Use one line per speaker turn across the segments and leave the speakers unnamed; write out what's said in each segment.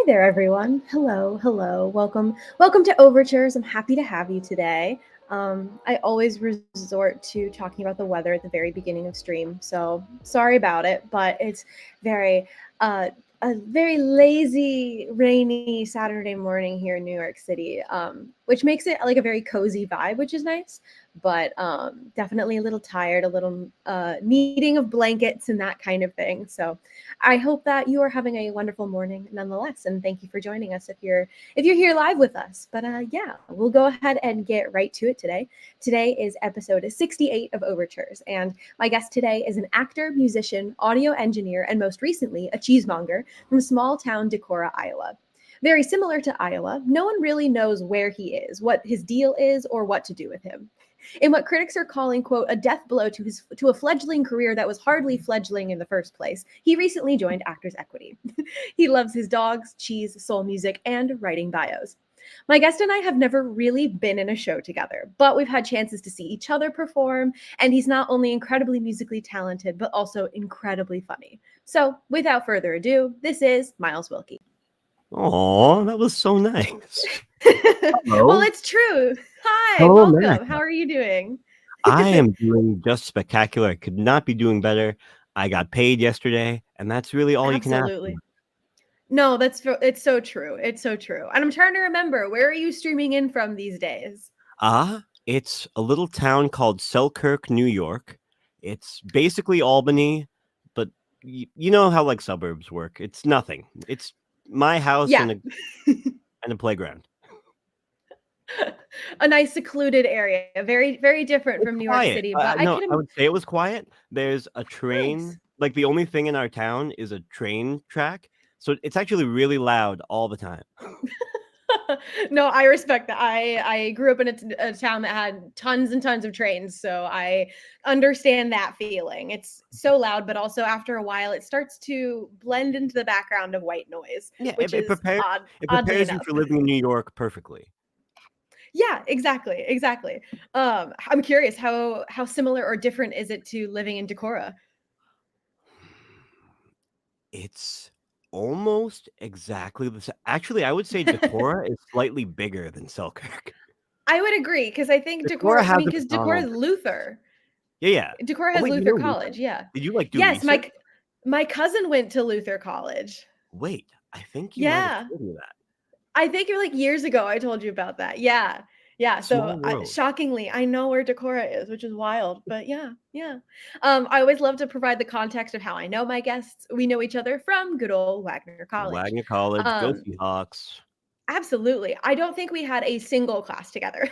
there, everyone. Hello, hello. Welcome to Overtures. I'm happy to have you today. I always resort to talking about the weather at the very beginning of stream, so sorry about it, but it's very, uh, a very lazy, rainy Saturday morning here in New York City, which makes it like a very cozy vibe, which is nice, but definitely a little tired, a little needing of blankets and that kind of thing. So I hope that you are having a wonderful morning nonetheless, and thank you for joining us if you're here live with us. But yeah, we'll go ahead and get right to it today. Today is episode 68 of Overtures, and my guest today is an actor, musician, audio engineer, and most recently a cheesemonger from small town Decorah, Iowa. Very similar to Iowa, no one really knows where he is, what his deal is, or what to do with him. In what critics are calling, quote, a death blow to a fledgling career that was hardly fledgling in the first place, he recently joined Actors Equity. He loves his dogs, cheese, soul music, and writing bios. My guest and I have never really been in a show together, but we've had chances to see each other perform, and he's not only incredibly musically talented, but also incredibly funny. So, without further ado, this is Miles Wilkie.
Oh, that was so nice.
Well, it's true. Hi,
Hello,
welcome.
Matt.
How are you doing?
I am doing just spectacular. I could not be doing better. I got paid yesterday, and that's really all you can ask for.
Absolutely. No, it's so true. It's so true. And I'm trying to remember, where are you streaming in from these days?
It's a little town called Selkirk, New York. It's basically Albany, but you know how like suburbs work. It's nothing. It's my house
Yeah.
and a playground.
A nice secluded area. Very, very different from New York
Quiet.
City. But
No, I would say it was quiet. There's a train.
Nice.
Like the only thing in our town is a train track. So it's actually really loud all the time.
No, I respect that. I grew up in a town that had tons and tons of trains, so I understand that feeling. It's so loud, but also after a while, it starts to blend into the background of white noise,
Yeah,
which
it
is
prepares
oddly
you
enough.
for living in New York perfectly.
Yeah, exactly. I'm curious, how similar or different is it to living in Decorah?
It's almost exactly the same. Actually, I would say Decorah is slightly bigger than Selkirk.
I would agree because I think
Decorah
Decorah. I
has
mean,
a
because Decorah is
McDonald's.
Luther.
Yeah.
Decorah
Oh
has
wait, you
Luther
know Luther?
College. Yeah.
Did you like do
Yes,
research?
my cousin went to Luther College.
Wait, I think you might have
Yeah.
told me that.
I think you're like years ago I told you about that. Yeah. Yeah. So
Small world.
shockingly, I know where Decorah is, which is wild. But yeah, yeah. I always love to provide the context of how I know my guests. We know each other from good old Wagner College.
Wagner College, go
Um,
Seahawks.
absolutely. I don't think we had a single class together.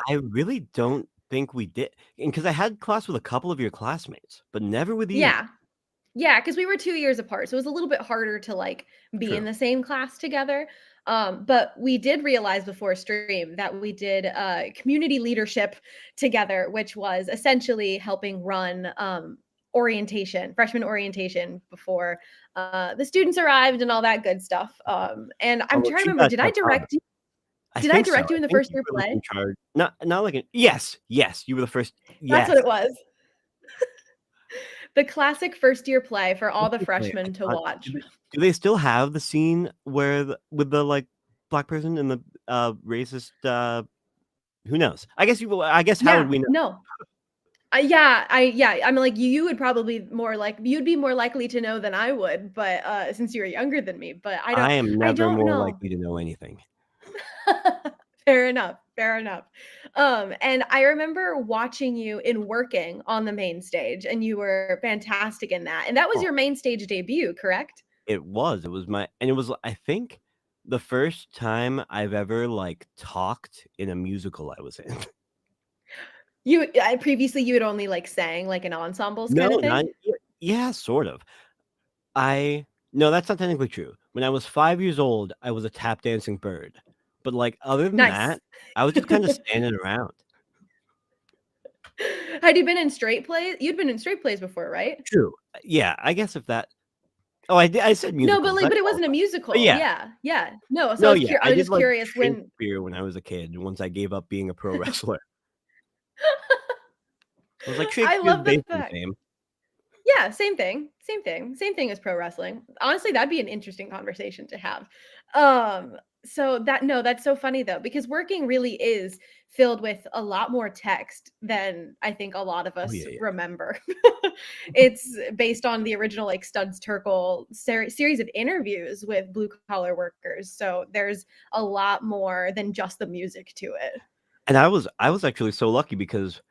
I really don't think we did, because I had class with a couple of your classmates, but never with you.
Yeah. Yeah, because we were 2 years apart, so it was a little bit harder to, like, be in
True.
the same class together, but we did realize before stream that we did, community leadership together, which was essentially helping run, freshman orientation before, the students arrived and all that good stuff, and
Oh,
I'm
look,
trying to
she
remember,
got that job. I
did I
think so.
direct you
I
in the
think
first
you
year
were like
play?
in charge. Not like yes, you were the first.
That's
Yes.
what it was. The classic first year play for all the
Wait,
freshmen to watch.
do they still have the scene where with the like black person and the racist who knows? I guess how would
Yeah,
we know?
no. I'm like you would probably you'd be more likely to know than I would, but since you're younger than me, but
I am
I
never
don't
more
know.
likely to know anything.
Fair enough. Fair enough. And I remember watching you in Working on the main stage, and you were fantastic in that. And that was
Oh,
your main stage debut, correct?
it was. It was and it was, I think, the first time I've ever like talked in a musical I was in.
Previously you had only like sang like in ensembles
No,
kind of
not
thing.
yeah, sort of. No, that's not technically true. When I was 5 years old, I was a tap dancing bird. But like other than
Nice.
that, I was just kind of standing around.
Had you been in straight plays? You'd been in straight plays before, right?
True. Yeah, I guess if that. Oh, I said
No, but
musicals.
like,
That
but it wasn't a
qualifies. But
musical.
yeah,
Yeah, yeah. No, so
no, yeah,
I
I
was
did
just
like
curious when.
Shakespeare when I was a kid. Once I gave up being a pro wrestler, I was like
I
Shakespeare's
love the
basically the
fact.
same.
Yeah, same thing. Same thing. Same thing as pro wrestling. Honestly, that'd be an interesting conversation to have. So that no, that's so funny though, because working really is filled with a lot more text than I think a lot of
Oh
us
yeah, yeah.
remember. It's based on the original like Studs Terkel series of interviews with blue collar workers. So there's a lot more than just the music to it.
And I was actually so lucky because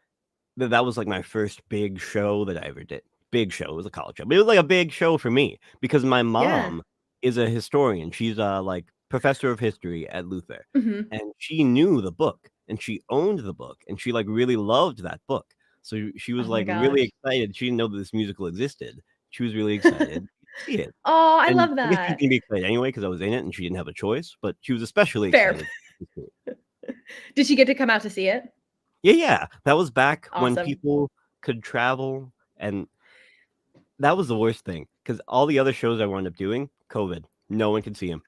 that was like my first big show that I ever did. Big show. It was a college show, but it was like a big show for me because my
Yeah.
mom is a historian. She's a like professor of history at Luther,
Hmm.
and she knew the book and she owned the book and she like really loved that book. So she was
Oh my
like really
gosh.
excited. She didn't know that this musical existed. She was really excited to see it,
Oh, I
and
love
I guess she was
that.
gonna be excited anyway because I was in it and she didn't have a choice. But she was especially
Fair.
excited to see it.
Did she get to come out to see it?
Yeah, yeah. That was back when
Awesome.
people could travel, and that was the worst thing because all the other shows I wound up doing, COVID, no one could see them.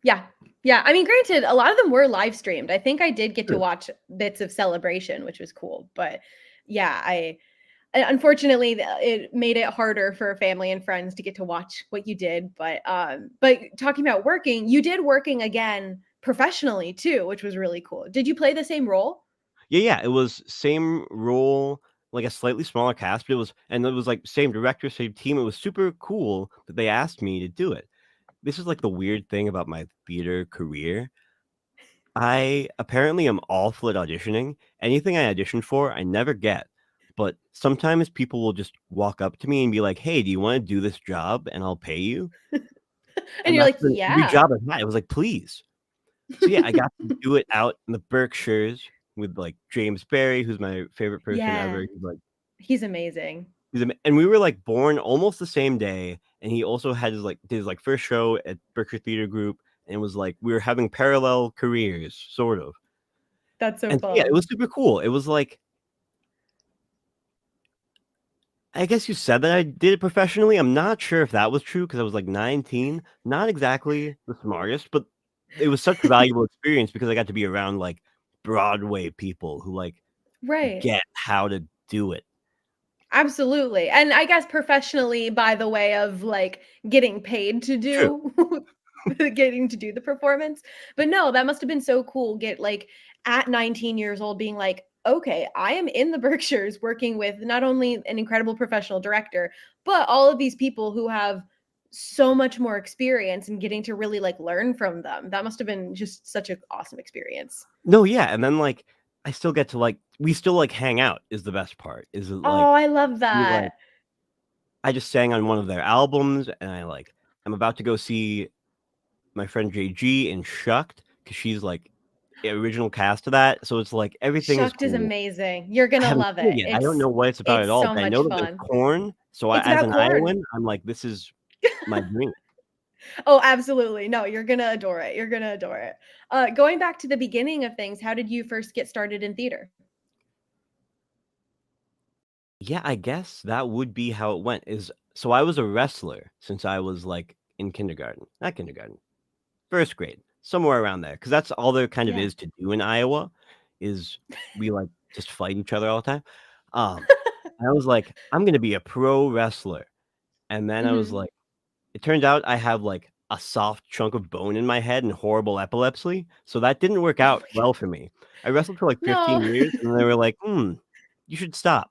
Yeah. Yeah. I mean, granted, a lot of them were live streamed. I think I did get to
True.
watch bits of Celebration, which was cool. But yeah, unfortunately it made it harder for family and friends to get to watch what you did. But talking about working, you did working again professionally too, which was really cool. Did you play the same role?
Yeah, yeah, it was same role, like a slightly smaller cast, but it was like same director, same team. It was super cool that they asked me to do it. This is like the weird thing about my theater career. I apparently am awful at auditioning. Anything I audition for, I never get. But sometimes people will just walk up to me and be like, "Hey, do you want to do this job and I'll pay you?"
And
And
you're
that's
like,
been every
yeah.
job I've had. It was like, "Please." So, yeah, I got to do it out in the Berkshires with, like, James Barry, who's my favorite person ever.
Yeah.
He's like
He's amazing.
and we were, like, born almost the same day, and he also had did his, like, first show at Berkshire Theater Group, and it was like we were having parallel careers, sort of.
That's so
And so, yeah, it
fun.
was super cool. It was like I guess you said that I did it professionally. I'm not sure if that was true because I was, like, 19, not exactly the smartest, but it was such a valuable experience because I got to be around, like, Broadway people who, like,
Right.
get how to do it.
Absolutely, and I guess professionally by the way of, like, getting paid to
True.
do getting to do the performance, but no, that must have been so cool, at 19 years old being like, "Okay, I am in the Berkshires working with not only an incredible professional director, but all of these people who have so much more experience and getting to really, like, learn from them." That must have been just such an awesome experience.
No, yeah, and then, like, I still get to, like we still, like, hang out is the best part, is it,
Oh,
like,
I love
we, like
that.
I just sang on one of their albums, and I'm about to go see my friend JG in Shucked because she's, like, the original cast of that, so it's like everything is
Shucked is
cool.
amazing. You're
I
gonna
haven't
love
seen it
it.
yet. I don't know what it's about at
It's
all,
so
but I
much
know that there's
fun.
corn, so
It's
as
about
an
corn.
Iowan, I'm like, "This is my dream."
Oh, absolutely. No, you're gonna adore it. You're gonna adore it. Going back to the beginning of things, how did you first get started in theater?
Yeah, I guess that would be how it went, is so I was a wrestler since I was, like, in kindergarten. Not kindergarten. 1st grade, somewhere around there, because that's all there kind of
Yeah.
is to do in Iowa, is we, like, just fight each other all the time. And I was like, "I'm gonna be a pro wrestler," and then I was
Mhm.
like it turns out I have, like, a soft chunk of bone in my head and horrible epilepsy, so that didn't work
Oh
out
my
well for me. I wrestled for, like,
no.
15 years, and then they were like, "Hmm, you should stop."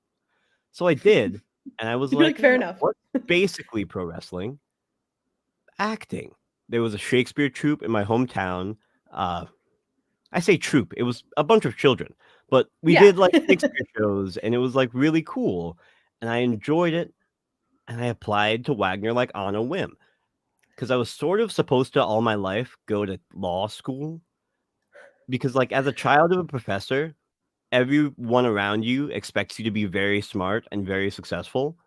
So I did, and I was
You're
like,
like, "Fair
"Well,
enough."
what's basically pro wrestling?" Acting. There was a Shakespeare troupe in my hometown, uh I say troupe, it was a bunch of children, but we
Yeah.
did, like, Shakespeare shows, and it was, like, really cool, and I enjoyed it, and I applied to Wagner, like, on a whim, because I was sort of supposed to all my life go to law school, because, like, as a child of a professor, everyone around you expects you to be very smart and very successful,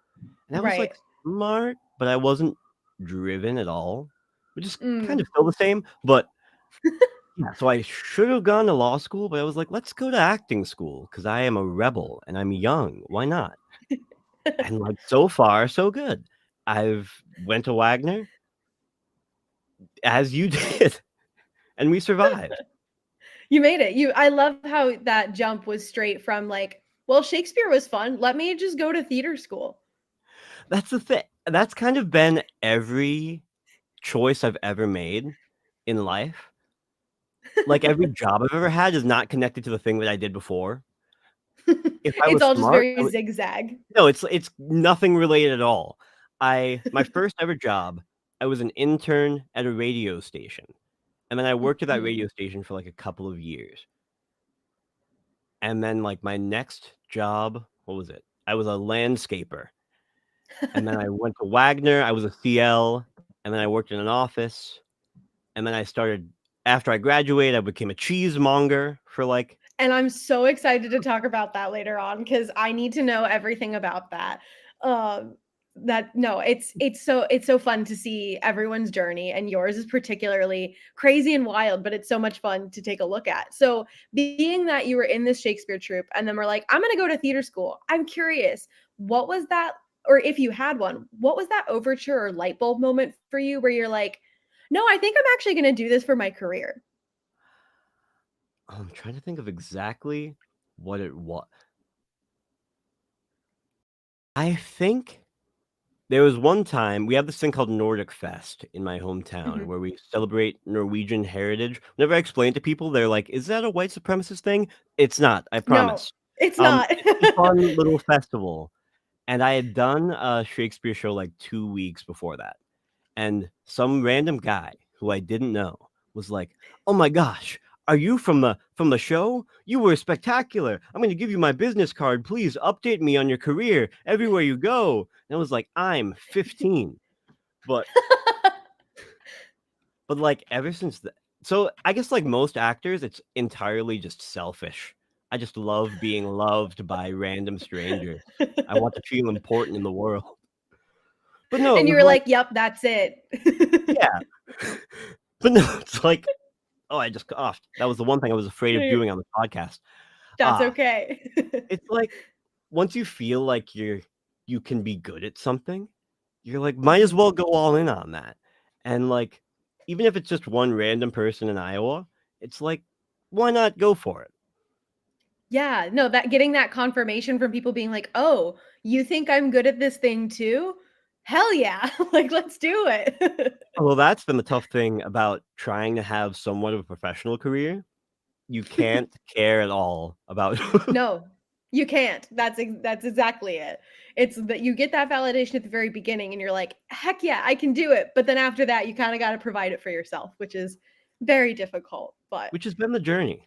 and I was, like,
Right.
smart, but I wasn't driven at all, which is kind
Mm.
of still the same, but yeah, so I should have gone to law school, but I was like, "Let's go to acting school because I am a rebel and I'm young, why not?" And, like, so far, so good. I've went to Wagner, as you did, and we survived.
You made it. I love how that jump was straight from like, "Well, Shakespeare was fun. Let me just go to theater school."
That's the thing. That's kind of been every choice I've ever made in life. Like, every job I've ever had is not connected to the thing that I did before. If I
It's
was
all just
smart,
very zigzag.
no, it's nothing related at all. My first ever job, I was an intern at a radio station, and then I worked at that
Mhm.
radio station for, like, a couple of years. And then, like, my next job, what was it? I was a landscaper, and then I went to Wagner, I was a CL, and then I worked in an office, and then I started after I graduated, I became a cheesemonger for, like
And I'm so excited to talk about that later on because I need to know everything about that. Um, that no, it's so fun to see everyone's journey, and yours is particularly crazy and wild, but it's so much fun to take a look at. So, being that you were in this Shakespeare troupe, and then we're like, I'm gonna go to theater school. I'm curious, what was that, or if you had one, what was that overture or light bulb moment for you where you're like, no, I think I'm actually gonna do this for my career?
I'm trying to think of exactly what it was. I think there was one time we have this thing called Nordic Fest in my hometown
Mhm.
where we celebrate Norwegian heritage. Whenever I explain it to people, they're like, "Is that a white supremacist thing?" It's not, I
No,
promise.
it's not.
It's a fun little festival, and I had done a Shakespeare show, like, 2 weeks before that, and some random guy who I didn't know was like, "Oh my gosh, are you from the show? You were spectacular. I'm gonna give you my business card. Please update me on your career everywhere you go." And I was like, "I'm 15." But like, ever since the so I guess like most actors, it's entirely just selfish. I just love being loved by random strangers. I want to feel important in the world. But no, it
And you
was
were
like
like, "Yep, that's it."
yeah. But no, it's like oh, I just coughed. That was the one thing I was afraid of doing on the podcast.
That's
Ah,
okay.
it's like once you feel like you can be good at something, you're like, might as
Mhm.
well go all in on that. And like, even if it's just one random person in Iowa, it's like, why not go for it?
Yeah, no, that getting that confirmation from people being like, "Oh, you think I'm good at this thing too? Hell yeah. Like, let's do it."
Well, that's been the tough thing about trying to have somewhat of a professional career. You can't care at all about
No, you can't. That's exactly it. It's that you get that validation at the very beginning and you're like, "Heck yeah, I can do it." But then after that, you kinda gotta provide it for yourself, which is very difficult, but
which has been the journey.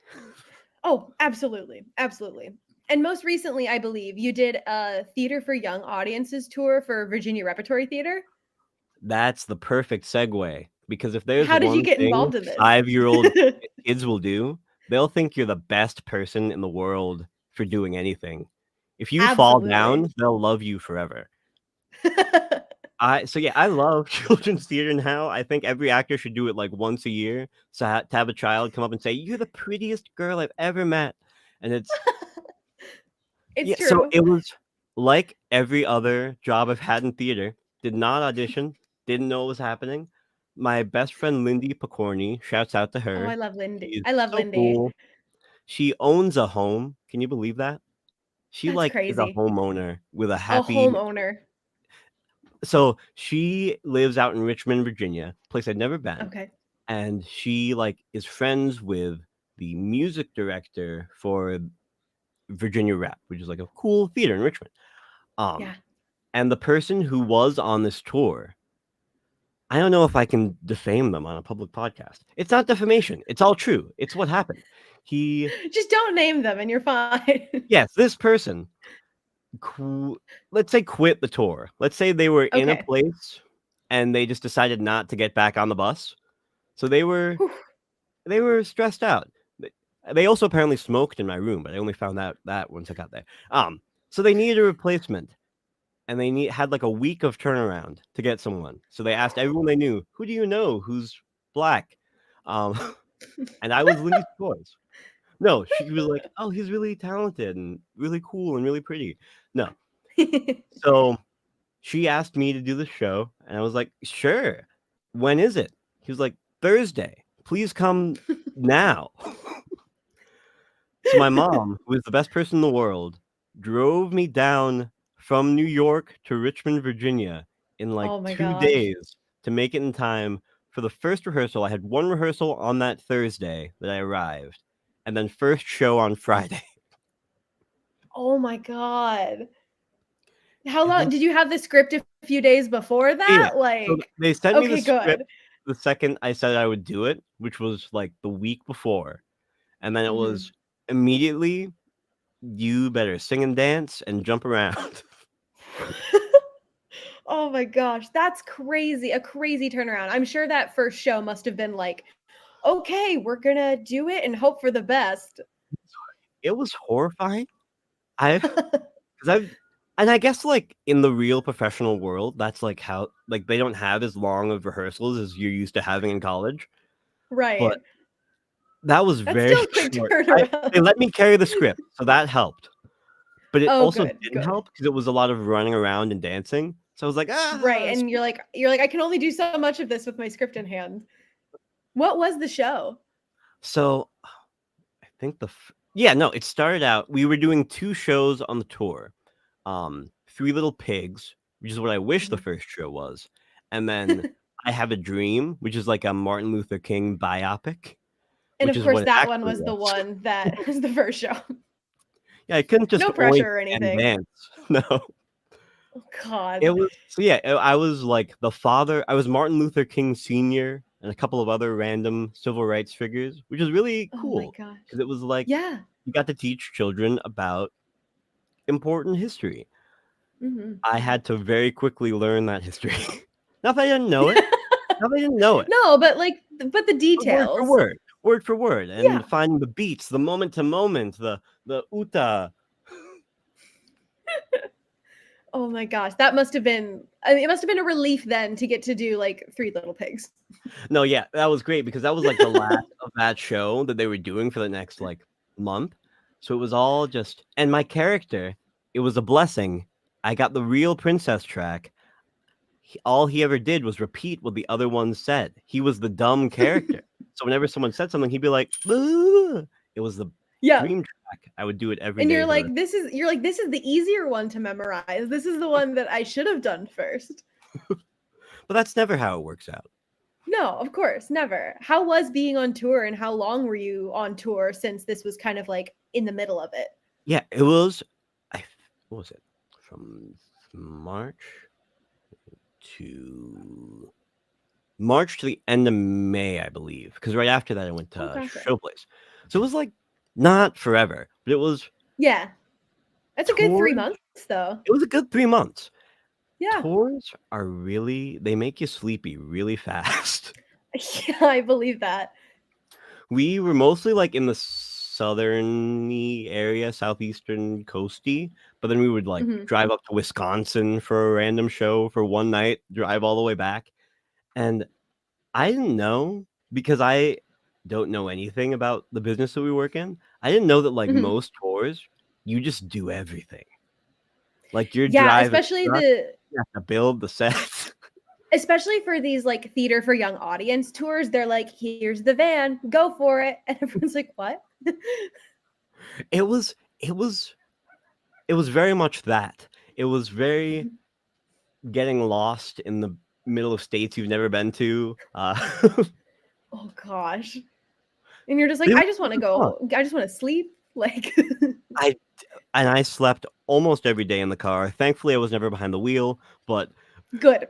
oh, absolutely, absolutely. And most recently, I believe you did a theater for young audiences tour for Virginia Repertory Theater.
That's the perfect segue, because if there's
How did you
one
get
thing
involved in this?
5-year-old kids will do, they'll think you're the best person in the world for doing anything. If you fall
Absolutely.
down, they'll love you forever. So yeah, I love children's theater now. I think every actor should do it, like, once a year, so to have a child come up and say, "You're the prettiest girl I've ever met," and it's
It's
yeah, so
true.
it was like every other job I've had in theater, did not audition, didn't know what was happening. My best friend Lindy Picorni, shouts out to
Oh, I
her.
love Lindy.
She's
I love
so
Lindy.
cool. She owns a home. Can you believe that? She,
That's
like, is a
crazy.
homeowner with a
A
happy
homeowner.
so she lives out in Richmond, Virginia, place I'd never been,
Okay.
and she, like, is friends with the music director for Virginia Rep, which is, like, a cool theater in Richmond. Um
Yeah.
And the person who was on this tour, I don't know if I can defame them on a public podcast. It's not defamation. It's all true. It's what happened. He
Just don't name them and you're fine.
yes, this person, let's say quit the tour. Let's say they were in a
Okay.
place and they just decided not to get back on the bus. So
Whew.
they were stressed out. They also apparently smoked in my room, but I only found out that once I got there. So they needed a replacement. And they had like a week of turnaround to get someone. So they asked everyone they knew, "Who do you know who's black?" Um, and I was Lindy's choice. No, she was like, "Oh, he's really talented and really cool and really pretty." No. So she asked me to do the show, and I was like, "Sure. When is it?" He was like, "Thursday. Please come now." So my mom, who is the best person in the world, drove me down from New York to Richmond, Virginia in like
Oh my
2
gosh.
days to make it in time for the first rehearsal. I had one rehearsal on that Thursday that I arrived, and then first show on Friday.
Oh my god. How
And
long
then
did you have the script a few days before
yeah,
that?
so
Like,
they sent me the
okay,
script
good.
the second I said I would do it, which was like the week before, and then it
Mhm.
was immediately, you better sing and dance and jump around.
Oh my gosh, that's crazy. A crazy turnaround. I'm sure that first show must have been like, okay, we're gonna do it and hope for the best.
It was horrifying. I've because I've and I guess like in the real professional world, that's like how like they don't have as long of rehearsals as you're used to having in college. But
Right.
that was
That's
very
still a quick
short. They
turnaround.
let me carry the script, so that helped. But it
Oh,
also
good,
didn't
good.
help because it was a lot of running around and dancing. So I was like,
Right,
ah.
and you're like, "I can only do so much of this with my script in hand." What was the show?
So I think yeah, no, it started out. We were doing 2 shows on the tour. Three Little Pigs, which is what I wish the
Mhm.
first show was, and then I Have a Dream, which is like a Martin Luther King biopic,
And
which
of
is
course,
what it
that one
actually
was the
was.
one that was the first show.
Yeah, I couldn't just
No
only
pressure or
sing and
anything.
dance. No.
Oh
It
god.
was so yeah, I was like the father. I was Martin Luther King Sr. and a couple of other random civil rights figures, which was really
Oh my
cool
gosh.
because it was like
Yeah.
you got to teach children about important history.
Mhm.
I had to very quickly learn that history. Not that I didn't know it. Not that I didn't know it.
No, but, like, but the
But
details.
word for word, and
Yeah.
finding the beats, the moment to moment, the uta.
Oh my gosh, that must have been I mean, it must have been a relief then to get to do, like, Three Little Pigs.
No, yeah, that was great because that was like the last of that show that they were doing for the next like month. So it was all just, and my character, it was a blessing. I got the real princess track. All he ever did was repeat what the other ones said. He was the dumb character. So whenever someone said something, he'd be like, "Ugh." It was the
Yeah.
dream track. I would do it every
And
day for the
you're like, "This is the easier one to memorize. This is the one that I should have done first."
but that's never how it works out.
No, of course, never. How was being on tour and how long were you on tour since this was kind of, like, in the middle of it?
Yeah, it was. What was it? From March to the end of May, I believe. Because right after that, I went
Oh,
to
gotcha.
Showplace. So it was like not forever, but it was
Yeah. That's a good 3
tours.
months, though.
It was a good 3 months.
Yeah.
Tours are really, they make you sleepy really fast.
Yeah, I believe that.
We were mostly like in the southern area, southeastern coasty, but then we would like
Mhm.
drive up to Wisconsin for a random show for one night, drive all the way back. And I didn't know because I don't know anything about the business that we work in. I didn't know that like
Mhm.
most tours, you just do everything. Like you're
Yeah,
driving a truck, you have to build the sets.
especially for these, like, theater for young audience tours, they're like, "Here's the van, go for it." And everyone's like, "What?"
it was it was it was very much that. It was very getting lost in the middle of states you've never been to.
Oh gosh. And you're just
But
like,
it was
"I just wanna
super fun.
go I just wanna sleep." Like
I I slept almost every day in the car. Thankfully, I was never behind the wheel,
good.
but no,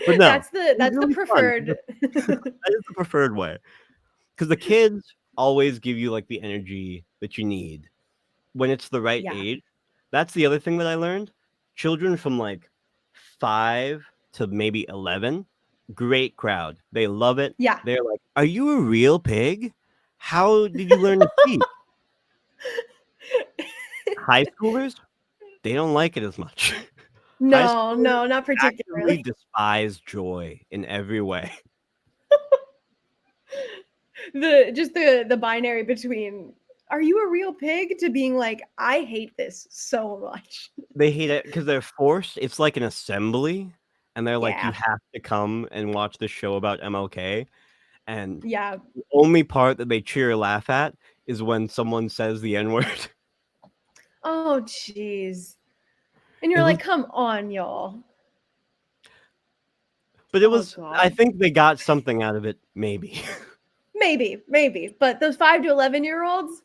it was
That's the
really fun.
preferred.
That is the preferred way because the kids always give you like the energy that you need when it's the right
Yeah.
age. That's the other thing that I learned. Children from like 5 to maybe 11, great crowd. They love it.
Yeah.
They're like, "Are you a real pig? How did you learn to speak?" High schoolers, they don't like it as much. High
No,
schoolers
no, not
actively
particularly.
despise joy in every way.
The binary between, "Are you a real pig?" to being like, "I hate this so much."
They hate it because they're forced. It's like an assembly, and they're like, "You
Yeah.
have to come and watch this show about MLK." And
Yeah.
the only part that they cheer or laugh at is when someone says the N word.
Oh, jeez. And you're
It was,
like, come on, y'all.
but it
Oh
was. I
God.
think they got something out of it. Maybe
Maybe. But those 5 to 11-year-olds,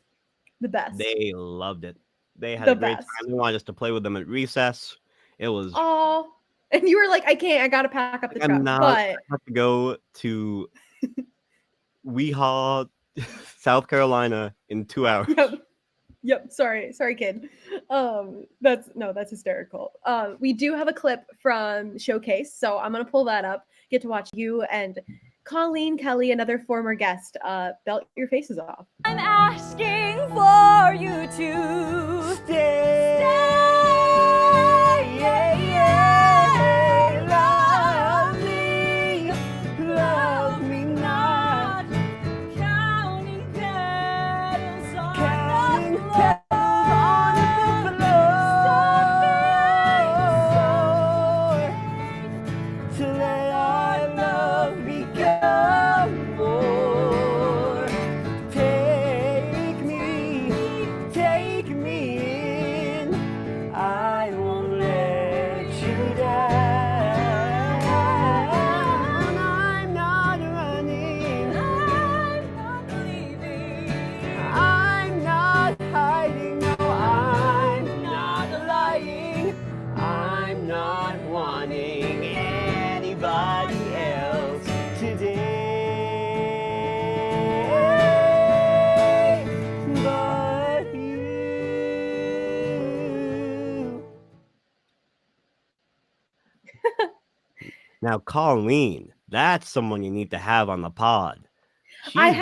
the best.
they loved it. They had
The
a great
best.
time. They wanted us to play with them at recess. It was.
Oh. And you were like, I can't, I gotta pack up the
I'm
truck.
not.
But
I have to go to Weehaw, South Carolina in 2 hours.
yep. Sorry, kid. That's hysterical. We do have a clip from Showcase, so I'm gonna pull that up. Get to watch you and Colleen Kelly, another former guest, belt your faces off.
I'm asking for you to stay. Love me not. Counting petals on the floor. To let our love become more. Take me in. I won't let you down. I'm not running. I'm not leaving. I'm not hiding. No, I'm not lying. I'm not wanting anybody else today but you.
Now, Colleen, that's someone you need to have on the pod.
I
She's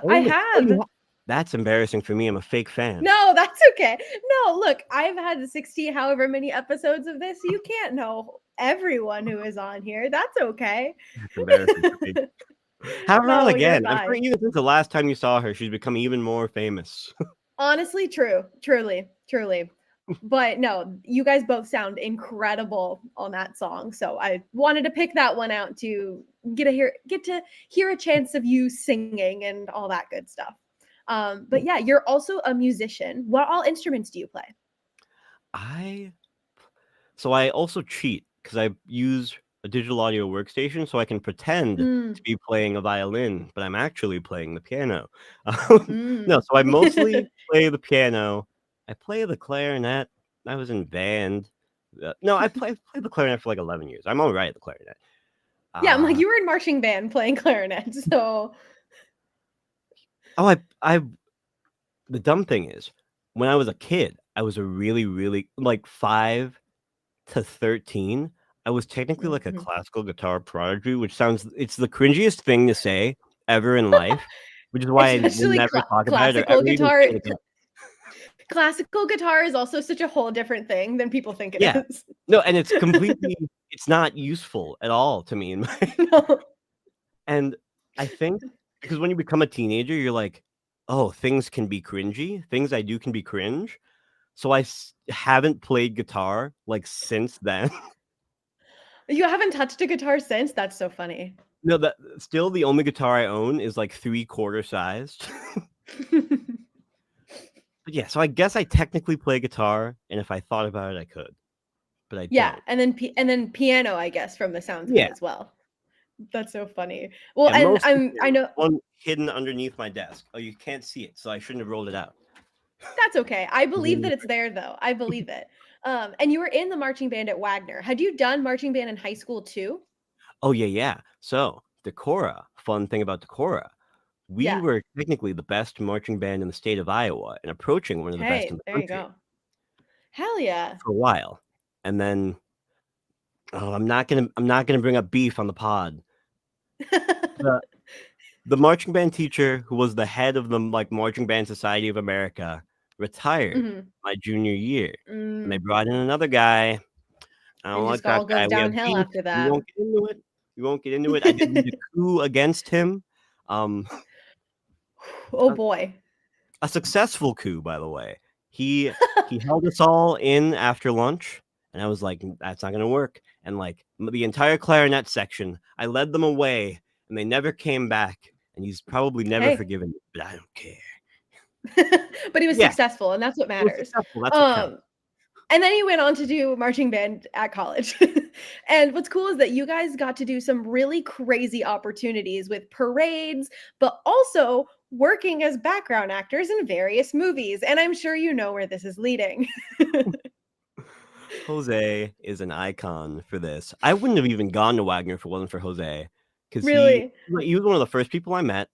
like,
have.
That's embarrassing for me. I'm a fake fan.
No, that's okay. No, look, I've had 60 however many episodes of this. You can't know everyone who is on here. That's okay.
It's embarrassing for me. Have her on
No, you're
again. I'm sure
fine.
even since the last time you saw her, she's become even more famous.
Honestly, truly. But no, you guys both sound incredible on that song. So I wanted to pick that one out to get to hear a chance of you singing and all that good stuff. But yeah, you're also a musician. What all instruments do you play?
I also cheat because I use a digital audio workstation so I can pretend to be playing a violin, but I'm actually playing the piano. No, so I mostly play the piano. I play the clarinet. I was in band. No, I played the clarinet for like 11 years. I'm all right at the clarinet.
Yeah, I'm like, you were in marching band playing clarinet, so.
Oh, the dumb thing is, when I was a kid, I was a really, really, like 5 to 13, I was technically like a classical guitar prodigy, it's the cringiest thing to say ever in life, which is why I will
Especially
never talk about it or
classical
ever even
guitar.
say it again.
Classical guitar is also such a whole different thing than people think it
Yeah.
is.
No, and it's completely it's not useful at all to me.
No.
And I think because when you become a teenager, you're like, "Oh, things can be cringy. Things I do can be cringe." So I haven't played guitar, like, since then.
You haven't touched a guitar since? That's so funny.
No, still the only guitar I own is, like, 3/4 sized. But yeah, so I guess I technically play guitar, and if I thought about it, I could, but I don't.
And then piano, I guess, from the sounds of
Yeah.
it as well. That's so funny. Well,
Yeah,
and I know
one hidden underneath my desk. Oh, you can't see it, so I shouldn't have rolled it out.
that's okay. I believe that it's there though. I believe it. And you were in the marching band at Wagner. Had you done marching band in high school too?
Oh, yeah. So, Decorah, fun thing about Decorah, we
Yeah.
were technically the best marching band in the state of Iowa and approaching one of the best in
Hey,
the
there you
country
go. Hell yeah.
for a while. And then, I'm not gonna bring up beef on the pod. The marching band teacher who was the head of the Marching Band Society of America retired my junior year, and they brought in another guy. I don't
And
like
just
that
all
guy.
goes
We have
downhill
beef.
after
We
that.
won't get into it. I did lead a coup against him.
Oh boy.
A successful coup, by the way. He held us all in after lunch, and I was like, "That's not gonna work." And the entire clarinet section, I led them away, and they never came back. And he's probably never forgiven me, but I don't care.
But he was
Yeah.
successful, and that's what
He was
matters.
successful. That's what counts.
And then he went on to do marching band at college. And what's cool is that you guys got to do some really crazy opportunities with parades, but also working as background actors in various movies. And I'm sure you know where this is leading.
Jose is an icon for this. I wouldn't have even gone to Wagner if it wasn't for Jose, because
Really?
he was one of the first people I met.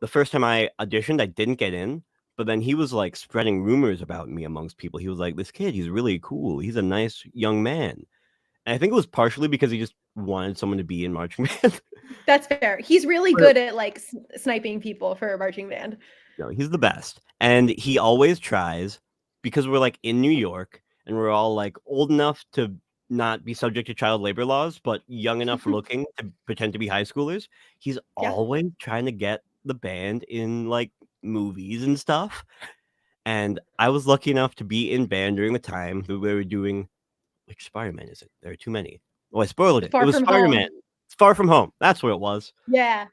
The first time I auditioned, I didn't get in, but then he was like spreading rumors about me amongst people. He was like, "This kid, he's really cool. He's a nice young man." And I think it was partially because he just wanted someone to be in marching band.
That's fair. He's really
But-
good at like sniping people for a marching band.
No, he's the best. And he always tries, because we're like in New York and we're all like old enough to not be subject to child labor laws, but young enough looking to pretend to be high schoolers. He's
Yeah.
always trying to get the band in like movies and stuff. And I was lucky enough to be in band during the time that we were doing. Which Spider-Man is it? There are too many. Oh, I spoiled it.
Far
It was
From
Spider-Man.
Home.
It's Far From Home. That's what it was.
Yeah.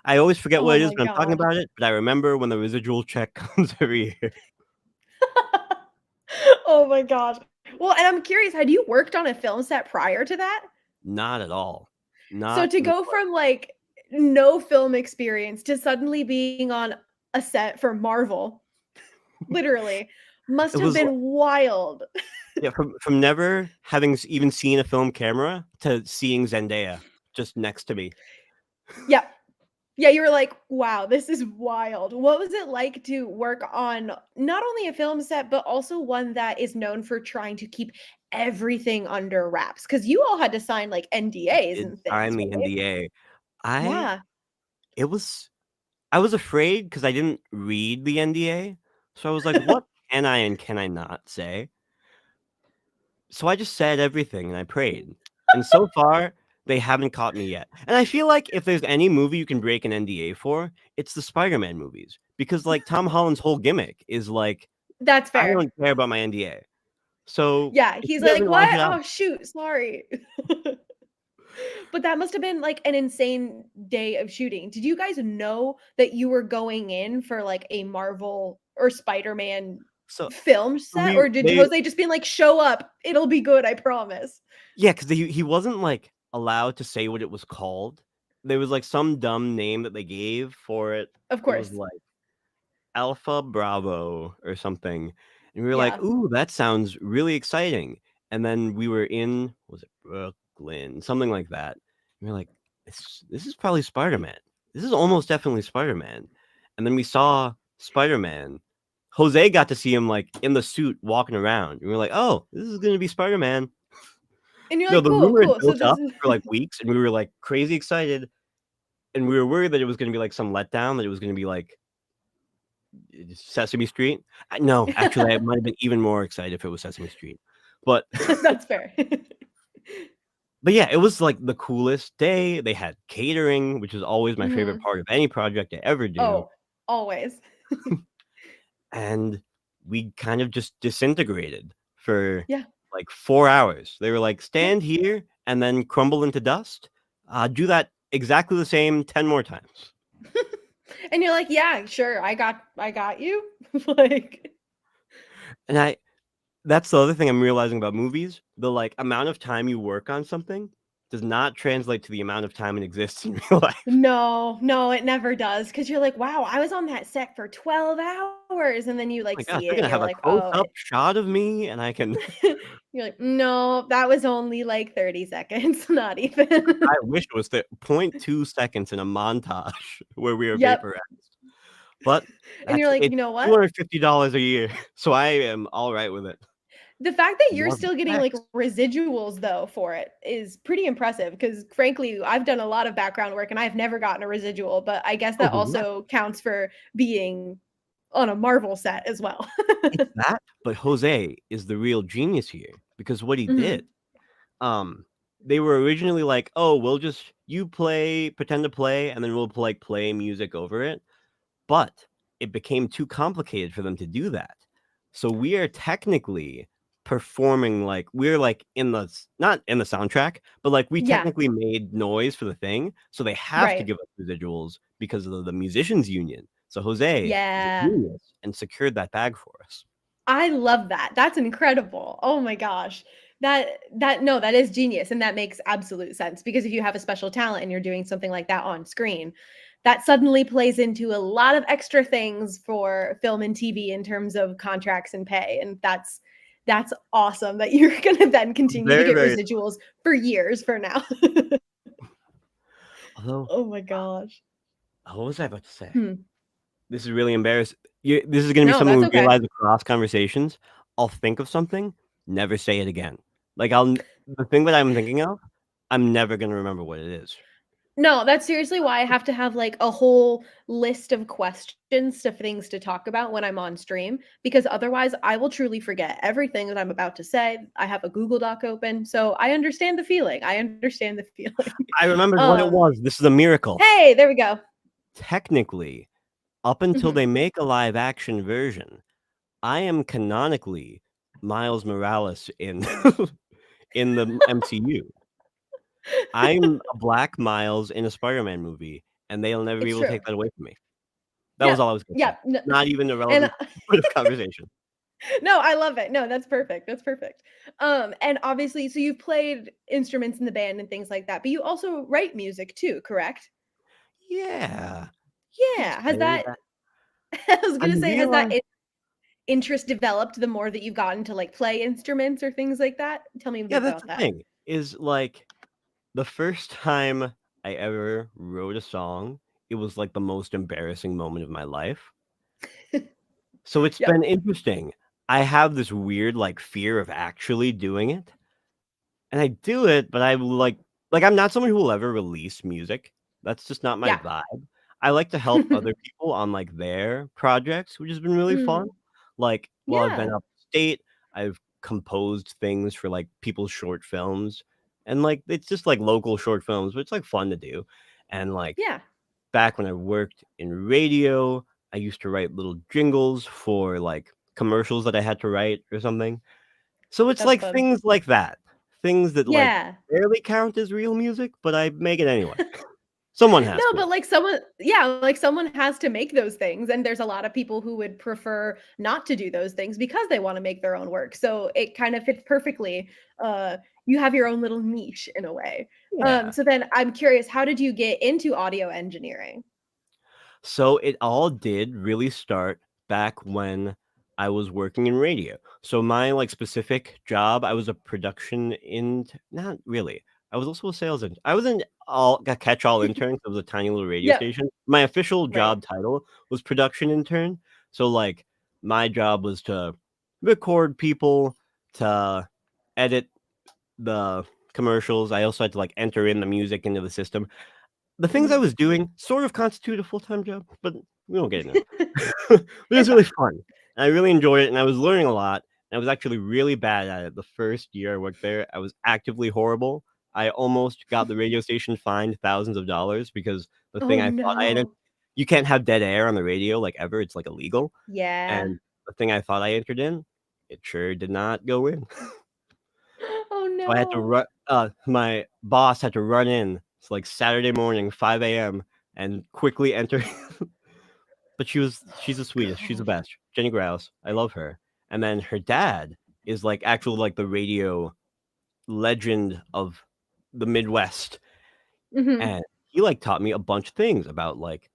I always forget what
Oh
it is
my
when I'm talking
God.
about it, but I remember when the residual check comes every year.
Oh my gosh. Well, and I'm curious, had you worked on a film set prior to that?
Not at all. Not
So to
in the
go from like no film experience to suddenly being on a set for Marvel, literally, must
It
have
was
been wild.
Yeah, from never having even seen a film camera to seeing Zendaya just next to me.
Yeah. Yeah, you were like, wow, this is wild. What was it like to work on not only a film set, but also one that is known for trying to keep everything under wraps? Because you all had to sign like NDAs and
I'm
things,
the
right?
NDA.
Yeah.
I was afraid because I didn't read the NDA. So I was like, what can I and can I not say? So I just said everything and I prayed. And so far, they haven't caught me yet. And I feel like if there's any movie you can break an NDA for, it's the Spider-Man movies. Because like Tom Holland's whole gimmick is like,
That's
I
fair.
don't care about my NDA. So
Yeah,
if
he's
he
like,
doesn't like
"What?
it out,
Oh, shoot, sorry." But that must have been like an insane day of shooting. Did you guys know that you were going in for like a Marvel or Spider-Man
so
film set, or did Jose just being like, "Show up, it'll be good, I promise"?
yeah, because he wasn't like allowed to say what it was called. There was like some dumb name that they gave for it.
Of
It was
course.
like Alpha Bravo or something. And we were
Yeah.
like, ooh, that sounds really exciting. And then we were in, was it Brooklyn? Something like that. And we were like, this is probably Spider-Man. This is almost definitely Spider-Man. And then we saw Spider-Man. Jose got to see him like in the suit walking around. And we were like, oh, this is gonna be Spider-Man.
And you're
No,
like,
the
"Cool,
rumor had
cool." So
built
this
up
is
for like weeks, and we were like crazy excited. And we were worried that it was gonna be like some letdown, that it was gonna be like Sesame Street. No, actually, I might have been even more excited if it was Sesame Street. But
That's fair.
but yeah, it was like the coolest day. They had catering, which is always my favorite
Mhm.
part of any project I ever do.
Oh, always.
And we kind of just disintegrated for
Yeah.
like 4 hours. They were like,
Yeah.
stand here and then crumble into dust. Do that exactly the same 10 more times.
And you're like, "Yeah, sure. I got you." Like,
And that's the other thing I'm realizing about movies. The like amount of time you work on something does not translate to the amount of time it exists in real life.
no, it never does. Because you're like, "Wow, I was on that set for 12 hours," and then you
Oh
like
my gosh,
see
they're
it, and
gonna
you're
have a
like,
close
"Oh."
up shot of me and I can
You're like, "No, that was only like 30 seconds, not even."
I wish it was 0.2 seconds in a montage where we were
Yep.
vaporized. But
And you're
that's
like,
it's
"You know what?
$250 a year. So I am all right with it.
The fact that you're
Love the
still getting like
effects.
residuals though for it is pretty impressive because frankly, I've done a lot of background work and I've never gotten a residual, but I guess
Oh,
that also counts for being on a Marvel set as well.
it's that, but Jose is the real genius here because what he
Mhm.
did, they were originally like, "Oh, we'll just pretend to play, and then we'll play music over it." But it became too complicated for them to do that. So we are technically performing like we're like in the not in the soundtrack, but like we
Yeah,
technically made noise for the thing. So they have to
right.
give us residuals because of the musicians union. So Jose is a
Yeah.
genius and secured that bag for us.
I love that. That's incredible. Oh my gosh. That is genius, and that makes absolute sense, because if you have a special talent and you're doing something like that on screen, that suddenly plays into a lot of extra things for film and TV in terms of contracts and pay, and that's awesome that you're going to then continue to
Very,
get
very.
residuals for years for now.
Although,
Oh my gosh.
what was I about to say?
Hmm.
This is really embarrassing. This is going to be
No,
something
that's
we
okay.
realize across conversations. I'll think of something, never say it again. Like the thing that I'm thinking of, I'm never going to remember what it is.
No, that's seriously why I have to have like a whole list of questions to things to talk about when I'm on stream, because otherwise I will truly forget everything that I'm about to say. I have a Google Doc open, so I understand the feeling. I understand the feeling.
I remembered what it
um,
was. This is a miracle.
hey, there we go.
Technically, up until
Mhm.
they make a live action version, I am canonically Miles Morales in in the MCU. I'm a Black Miles in a Spider-Man movie, and they'll never be
It's
able to
true.
take that away from me. That was
Yeah,
all I was gonna say.
yeah,
Not even a
and
relevant point of conversation.
no, I love it. No, that's perfect. That's perfect. And obviously, so you've played instruments in the band and things like that, but you also write music too, correct?
Yeah, you could
Yeah. Has
say
that
that.
I was
I
gonna say, has that
realized
interest developed the more that you've gotten to like play instruments or things like that? Tell me a
yeah,
bit
that's
about
the
that.
thing, is, like, the first time I ever wrote a song, it was, like, the most embarrassing moment of my life. So it's
Yep.
been interesting. I have this weird, like, fear of actually doing it, and I do it, but I I'm not someone who will ever release music. That's just not my
Yeah.
vibe. I like to help other people on, like, their projects, which has been really fun.
Mm.
Like, while I've been
Yeah.
upstate, I've composed things for, like, people's short films, and, like, it's just, like, local short films, but it's, like, fun to do, and, like,
Yeah.
back when I worked in radio, I used to write little jingles for, like, commercials that I had to write or something. So it's,
That's
like,
fun.
things like that. Things that, like,
Yeah.
barely count as real music, but I make it anyway. Someone
No,
has to.
but like someone, yeah, like someone has to make those things. And there's a lot of people who would prefer not to do those things because they want to make their own work. So it kind of fits perfectly. You have your own little niche in a way.
Yeah.
So then I'm curious, how did you get into audio engineering?
So it all did really start back when I was working in radio. So my like specific job, I was a production in not really. I was also a sales intern. I was an all a catch-all intern. 'Cause it was a tiny little radio
Yep.
station. My official
Right.
job title was production intern. So like my job was to record people, to edit the commercials. I also had to like enter in the music into the system. The things I
Mhm.
was doing sort of constitute a full-time job, but we won't get into it. But it was
It's
really
fine.
fun. And I really enjoyed it, and I was learning a lot, and I was actually really bad at it. The first year I worked there, I was actively horrible. I almost got the radio station fined thousands of dollars because the thing
Oh
I thought I had
no.
you can't have dead air on the radio, like, ever, it's, like, illegal,
Yeah.
and the thing I thought I entered in, it sure did not go in.
Oh
So I had to
no.
run. My boss had to run in. It's like Saturday morning, 5 a.m., and quickly enter. But she's the sweetest. She's the
Gosh.
best. Jenny Grouse. I love her. And then her dad is like actual like the radio legend of the Midwest.
Mhm.
And he like taught me a bunch of things about like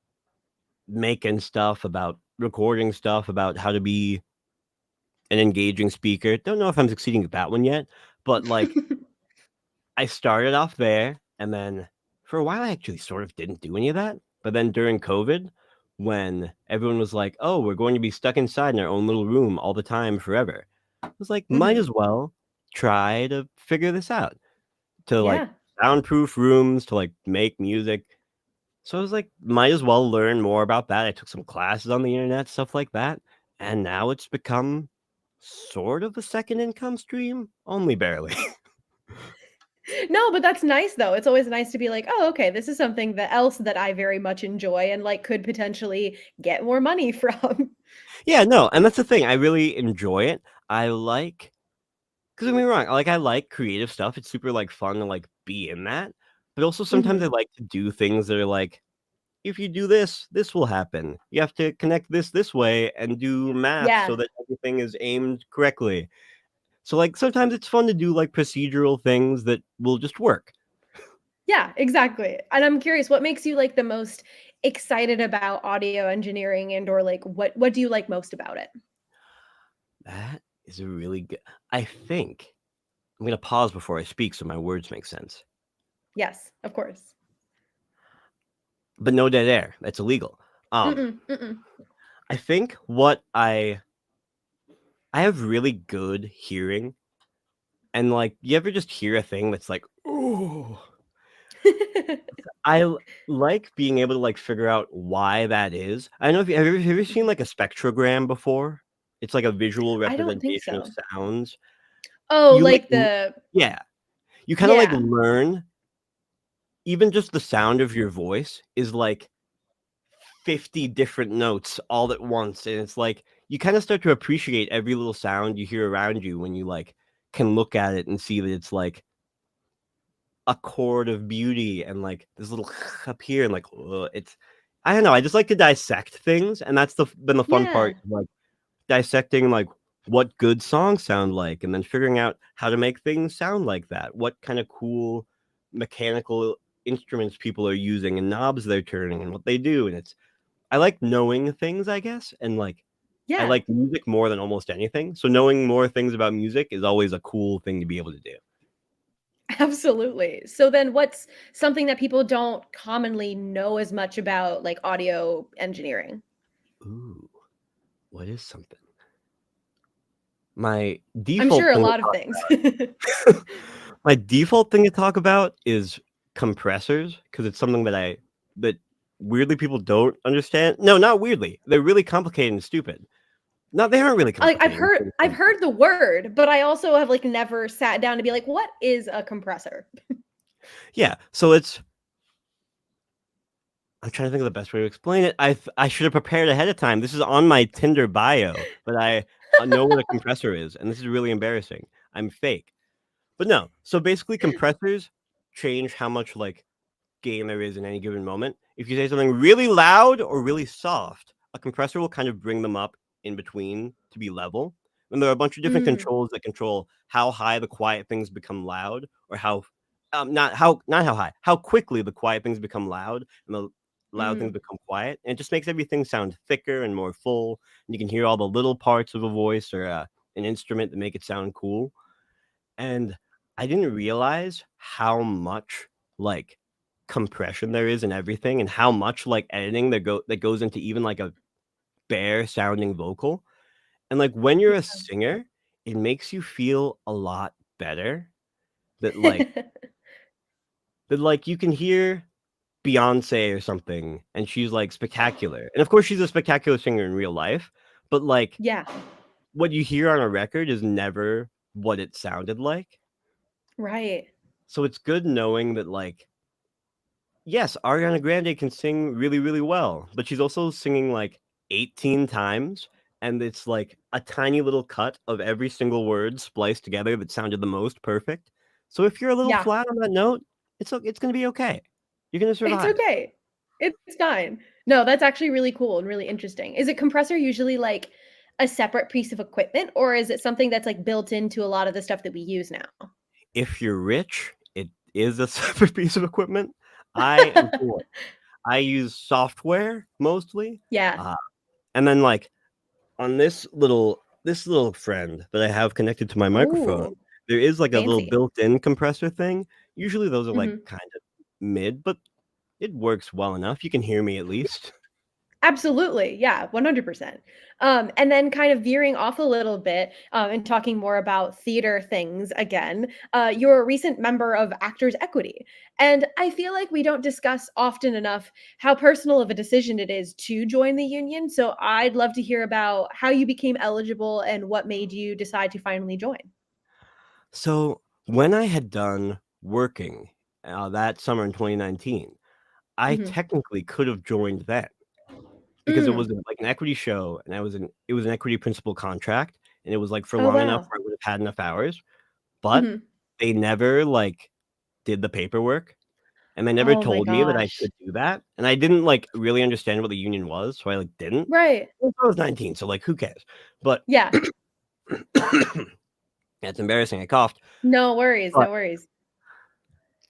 making stuff, about recording stuff, about how to be an engaging speaker. Don't know if I'm succeeding at that one yet, but like I started off there, and then for a while, I actually sort of didn't do any of that. But then during COVID, when everyone was like, "Oh, we're going to be stuck inside in our own little room all the time forever," I was like, "Might
Mhm.
as well try to figure this out." To like
Yeah.
soundproof rooms, to like make music. So I was like, might as well learn more about that. I took some classes on the internet, stuff like that, and now it's become sort of a second income stream, only barely.
No, but that's nice though. It's always nice to be like, "Oh, okay, this is something that else that I very much enjoy and like could potentially get more money from."
Yeah, no, and that's the thing, I really enjoy it. I like 'cause don't get me wrong, I like creative stuff, it's super, like, fun to, like, be in that, but also sometimes I
Mhm.
like to do things that are, like, if you do this, this will happen. You have to connect this way and do math so
Yeah.
that everything is aimed correctly. So like sometimes it's fun to do like procedural things that will just work.
Yeah, exactly. And I'm curious, what makes you like the most excited about audio engineering and or like what do you like most about it?
That is a really good. I think I'm gonna pause before I speak so my words make sense.
Yes, of course.
But no dead air. That's illegal.
Mm-mm, mm-mm.
I think what I have really good hearing, and like you ever just hear a thing that's like, ooh. Like being able to like figure out why that is. I don't know if have you ever seen like a spectrogram before? It's like a visual
I don't think
representation of
so.
sounds.
Oh,
You like
like the
yeah, you kind of like
yeah.
learn even just the sound of your voice is like 50 different notes all at once, and it's like you kind of start to appreciate every little sound you hear around you when you like can look at it and see that it's like a chord of beauty and like this little up here and like it's I don't know. I just like to dissect things, and that's been the fun
Yeah.
part, like dissecting like what good songs sound like, and then figuring out how to make things sound like that. What kind of cool mechanical instruments people are using and knobs they're turning and what they do, and it's I like knowing things, I guess, and like I
Yeah.
like music more than almost anything. So knowing more things about music is always a cool thing to be able to do.
Absolutely. So then what's something that people don't commonly know as much about like audio engineering?
Ooh, what is something? My
I'm
default
sure a
thing to
lot of
talk
things.
my default thing to talk about is compressors because it's something that weirdly people don't understand. No, not weirdly. They're really complicated and stupid. No, they aren't really
Like
complicated.
I've heard the word, but I also have like never sat down to be like, what is a compressor?
Yeah, so I'm trying to think of the best way to explain it. I should have prepared ahead of time. This is on my Tinder bio, but I know what a compressor is, and this is really embarrassing. I'm fake. But no. So basically compressors change how much like gain there is in any given moment. If you say something really loud or really soft, a compressor will kind of bring them up in between to be level. And there are a bunch of different
Mm,
controls that control how high the quiet things become loud, or how not how high, how quickly the quiet things become loud and the loud things
mm,
become quiet. And it just makes everything sound thicker and more full. And you can hear all the little parts of a voice or an instrument that make it sound cool. And I didn't realize how much like compression there is in everything and how much like editing that goes into even like a bare sounding vocal. And like when you're a singer, it makes you feel a lot better that like
yeah.
you can hear Beyonce or something and she's like spectacular. And of course she's a spectacular singer in real life, but like
Yeah.
what you hear on a record is never what it sounded like.
Right.
So it's good knowing that like yes, Ariana Grande can sing really, really well, but she's also singing like 18 times, and it's like a tiny little cut of every single word spliced together that sounded the most perfect. So if you're a little
Yeah.
flat on that note, it's gonna be okay. You're gonna
It's
survive.
okay. It's fine. No, that's actually really cool and really interesting. Is a compressor usually like a separate piece of equipment or is it something that's like built into a lot of the stuff that we use now?
If you're rich, it is a separate piece of equipment. I am poor. I use software mostly,
Yeah.
uh, and then like on this little friend that I have connected to my microphone,
Ooh,
there is like a little
fancy.
built-in compressor thing. Usually those are like
Mhm.
kind of mid, but it works well enough. You can hear me at least.
Absolutely. Yeah, 100%. And then kind of veering off a little bit and talking more about theater things again, you're a recent member of Actors Equity. And I feel like we don't discuss often enough how personal of a decision it is to join the union. So I'd love to hear about how you became eligible and what made you decide to finally join.
So when I had done working that summer in 2019, I
Hmm.
technically could have joined then because it was
Mm.
like an equity show, and it was an equity principal contract, and it was like for
Oh,
long enough
wow.
where I would have had enough hours, but
Hmm.
they never like did the paperwork. and they never
Oh my
told me that I
gosh.
could do that, and I didn't like really understand what the union was, so I like didn't.
Right.
I was 19, so like who cares? But
Yeah.
that's embarrassing. I coughed.
No worries.
But
No worries.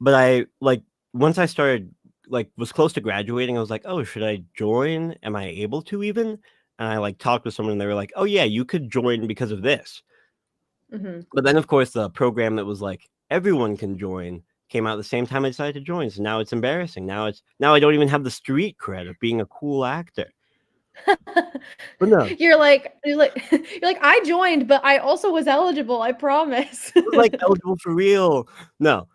I like once I started like was close to graduating, I was like, oh, should I join? Am I able to even? And I like talked with someone and they were like, oh yeah, you could join because of this.
Hmm.
But then of course the program that was like everyone can join came out at the same time I decided to join. So now it's embarrassing. Now I don't even have the street cred of being a cool actor. But no,
You're like you're like I joined, but I also was eligible. I promise.
I was like eligible for real. No,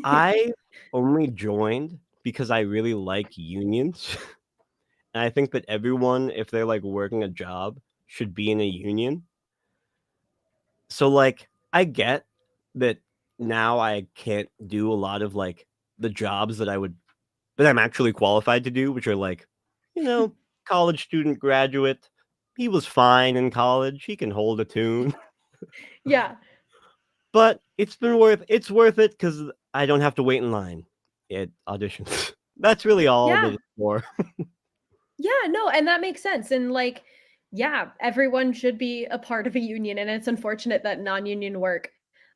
I only joined because I really like unions. And I think that everyone, if they're like working a job, should be in a union. So like I get that now I can't do a lot of like the jobs that I'm actually qualified to do, which are like, college student graduate. He was fine in college. He can hold a tune.
Yeah.
But it's worth it because I don't have to wait in line at auditions. That's really all that
Yeah.
it's for.
Yeah, no, and that makes sense. And like, yeah, everyone should be a part of a union. And it's unfortunate that non-union work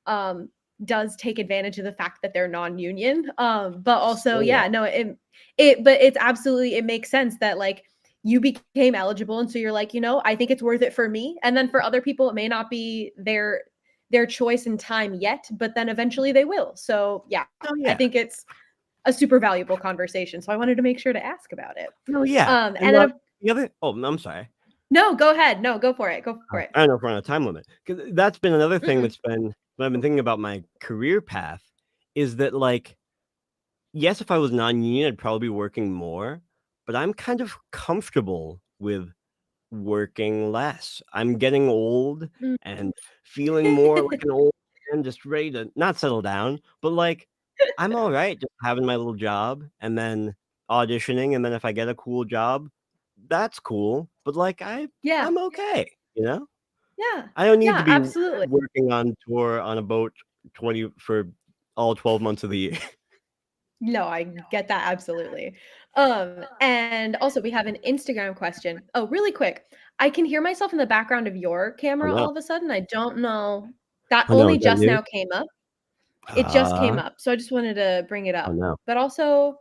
um does take advantage of the fact that they're non-union. But also,
So
yeah,
wrong.
no, it but it's absolutely, it makes sense that like you became eligible. And so you're like, I think it's worth it for me. And then for other people, it may not be their choice in time yet, but then eventually they will. So yeah,
Oh
I
yeah.
think it's a super valuable conversation. So I wanted to make sure to ask about it.
No, yeah.
And
And
then
the other no, I'm sorry.
no, go ahead. No, go for it. Go for it.
I don't know if we're on a time limit. 'Cause that's been another thing
Mm-mm.
that's been when I've been thinking about my career path is that like, yes, if I was non-union, I'd probably be working more, but I'm kind of comfortable with working less. I'm getting old
Mm.
and feeling more like an old man, just ready to not settle down, but like I'm all right just having my little job and then auditioning, and then if I get a cool job, that's cool. But like
Yeah.
I'm okay, you know?
Yeah.
I don't need to
Yeah,
be
absolutely.
working on tour on a boat 20 for all 12 months of the year.
No, I get that absolutely. And also we have an Instagram question. Oh, really quick. I can hear myself in the background of your
Oh
camera all
no.
of a sudden. I don't know. That
Oh no,
only
is that
just
new?
now came up. It just came
Uh,
up. So I just wanted to bring it
oh
up.
no.
But also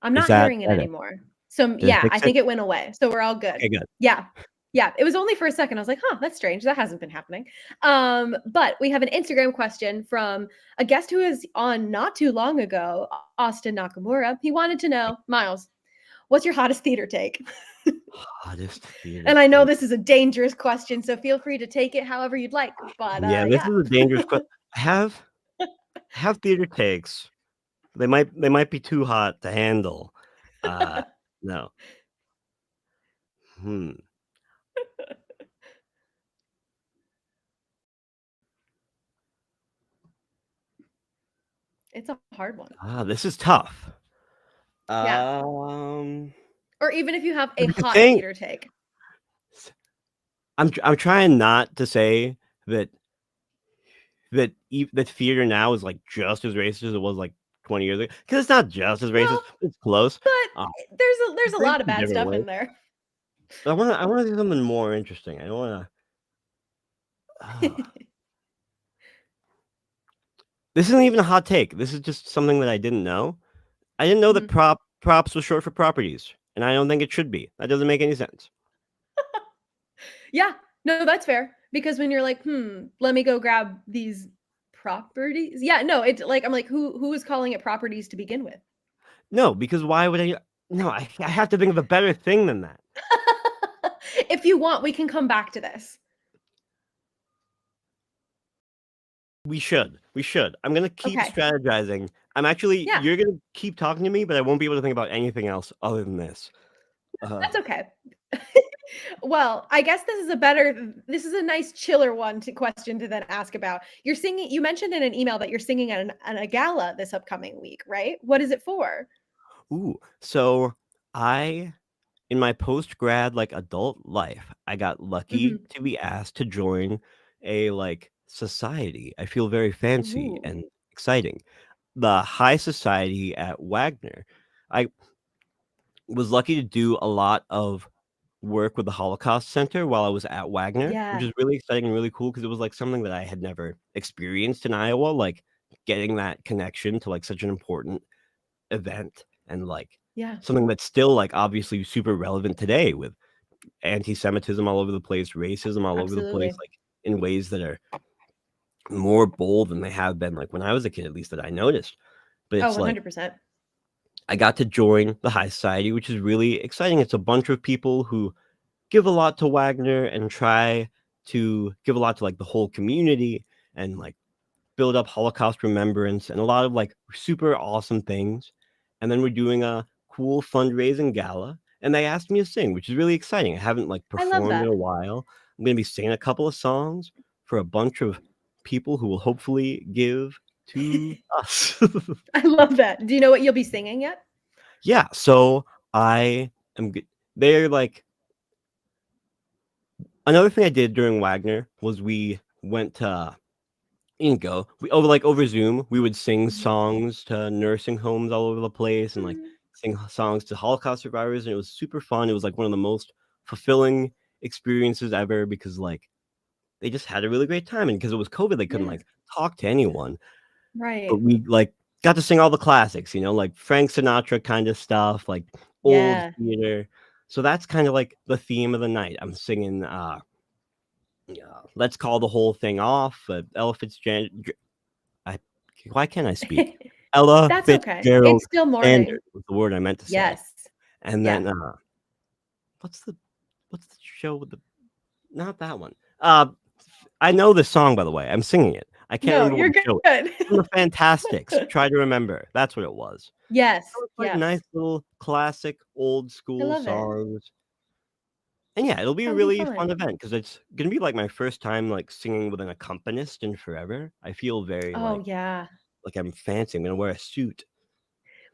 I'm
Is
not
that
hearing it
better?
anymore. So
Did it
yeah, I
fix it?
think it went away. So we're all good.
Okay, good.
Yeah. Yeah. It was only for a second. I was like, huh, that's strange. That hasn't been happening. But we have an Instagram question from a guest who is on not too long ago, Austin Nakamura. He wanted to know, Miles, what's your hottest theater take?
Hottest theater
And I know
take.
this is a dangerous question, so feel free to take it however you'd like. But
Yeah, this
yeah.
is a dangerous question. Have theater takes. They might be too hot to handle. No. Hmm.
It's a hard one.
This is tough.
Yeah.
Um,
Or even if you have a
the
hot
thing
theater take.
I'm trying not to say that that theater now is like just as racist as it was like 20 years ago because it's not just as racist.
Well,
It's close.
but
Uh,
there's
it's
a
racist
lot of
in
bad
different
stuff
ways.
in there.
But I want to do something more interesting. I don't want to. This isn't even a hot take. This is just something that I didn't know. I didn't know that
Mhm.
props was short for properties, and I don't think it should be. That doesn't make any sense.
Yeah, no, that's fair. Because when you're like, let me go grab these properties. Yeah, no, it's like I'm like, who is calling it properties to begin with?
No, because why would I? No, I have to think of a better thing than that.
If you want, we can come back to this.
We should. I'm gonna keep
Okay.
strategizing. I'm actually.
Yeah,
You're gonna keep talking to me, but I won't be able to think about anything else other than this.
that's okay. Well, I guess this is a nice chiller question to then ask about. You're singing, you mentioned in an email that you're singing at a gala this upcoming week, right? What is it for?
Ooh, so I in my post grad like adult life, I got lucky
Mhm.
to be asked to join a like society. I feel very fancy
Ooh.
and exciting. the high society at Wagner. I was lucky to do a lot of work with the Holocaust Center while I was at Wagner, which
Yeah.
is really exciting and really cool because it was like something that I had never experienced in Iowa, like getting that connection to like such an important event and like
Yeah.
something that's still like obviously super relevant today with anti-Semitism all over the place, racism all over the place,
Absolutely.
like in ways that are more bold than they have been like when I was a kid, at least that I noticed. But
Oh,
it's like
100%.
I got to join the High Society, which is really exciting. It's a bunch of people who give a lot to Wagner and try to give a lot to like the whole community and like build up Holocaust remembrance and a lot of like super awesome things. And then we're doing a cool fundraising gala. And they asked me to sing, which is really exciting. I haven't like
I love
performed in
that.
a while. I'm going to be singing a couple of songs for a bunch of people who will hopefully give to us.
I love that. Do you know what you'll be singing yet?
Yeah. So I am good. They're like, another thing I did during Wagner was we went to Ingo. We over Zoom, we would sing
Mhm.
songs to nursing homes all over the place and like
Mhm.
sing songs to Holocaust survivors, and it was super fun. It was like one of the most fulfilling experiences ever because like they just had a really great time, and because it was COVID, they couldn't
Yeah.
like talk to anyone. But
Right.
we like got to sing all the classics, like Frank Sinatra kind of stuff, like old
Yeah.
theater. So that's kind of like the theme of the night. I'm singing Let's Call the Whole Thing Off, Ella Fitzgerald. I why can't I speak? Ella
That's okay.
Fitzgerald
It's still
Standard
morning.
was the word I meant to say.
Yes.
And
Yeah.
then what's the show with the not that one. I know this song by the way. I'm singing it. I can't
No,
remember what
you're
the show is.
good.
From the Fantastics. Try to remember. That's what it was.
Yes.
So it's like
Yes.
nice little classic old
I
school
love it.
songs. And yeah, it'll be a
That'll be
really
fun.
fun event because it's gonna be like my first time like singing with an accompanist in forever. I feel very
Oh, yeah.
like I'm fancy. I'm gonna wear a suit.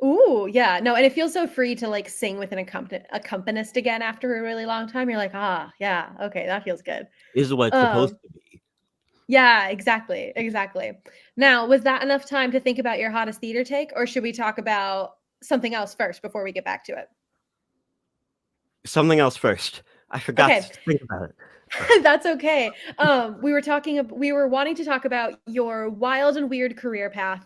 Ooh, yeah. No, and it feels so free to like sing with an accompanist again after a really long time. You're like, ah, yeah, okay, that feels good.
This is what it's supposed
Um,
to be.
yeah, exactly, exactly. Now, was that enough time to think about your hottest theater take, or should we talk about something else first before we get back to it?
Something else first. I forgot
Okay,
to think about it.
that's okay. We were wanting to talk about your wild and weird career path.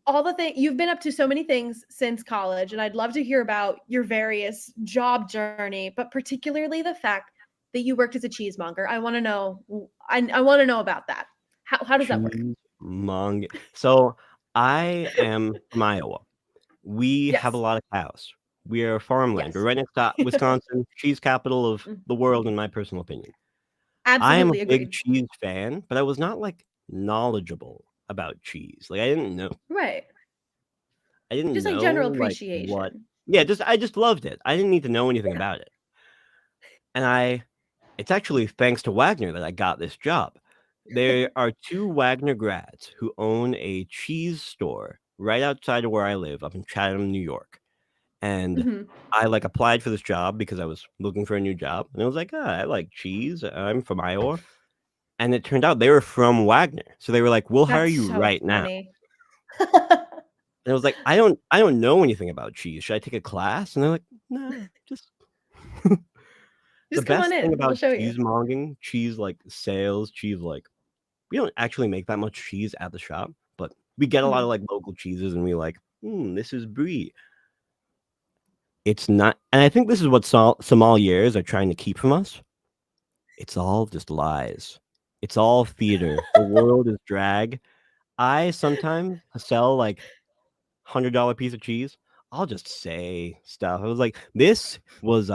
All the things you've been up to so many things since college, and I'd love to hear about your various job journey, but particularly the fact that you worked as a cheesemonger. I want to know. I want to know about that. How does that work?
Cheesemong. So I am from Iowa. We have a
Yes.
lot of cows. We are farmland. We're
Yes.
right next to Wisconsin, cheese capital of
Mm,
the world, in my personal opinion. I am a
absolutely
big
agreed.
cheese fan, but I was not like knowledgeable about cheese. Like
Right.
I didn't
Just like
know
general
like what.
appreciation.
Yeah, I just loved it. I didn't need to know anything
Yeah.
about it. And it's actually thanks to Wagner that I got this job. There are two Wagner grads who own a cheese store right outside of where I live, up in Chatham, New York. And
Mhm.
I like applied for this job because I was looking for a new job. And I was like, I like cheese. I'm from Iowa. And it turned out they were from Wagner. So they were like, we'll hire
That's
you
so
right now.
funny.
And I was like, I don't know anything about cheese. Should I take a class? And they're like, no, just the
Just come on
best thing
in. We'll
about
show you.
cheesemonging, cheese like sales, cheese like we don't actually make that much cheese at the shop, but we get a lot of
Mhm.
like local cheeses and we like, this is brie. It's not, and I think this is what sommeliers are trying to keep from us. It's all just lies. It's all theater. The world is drag. I sometimes sell like $100 piece of cheese. I'll just say stuff. I was like, this was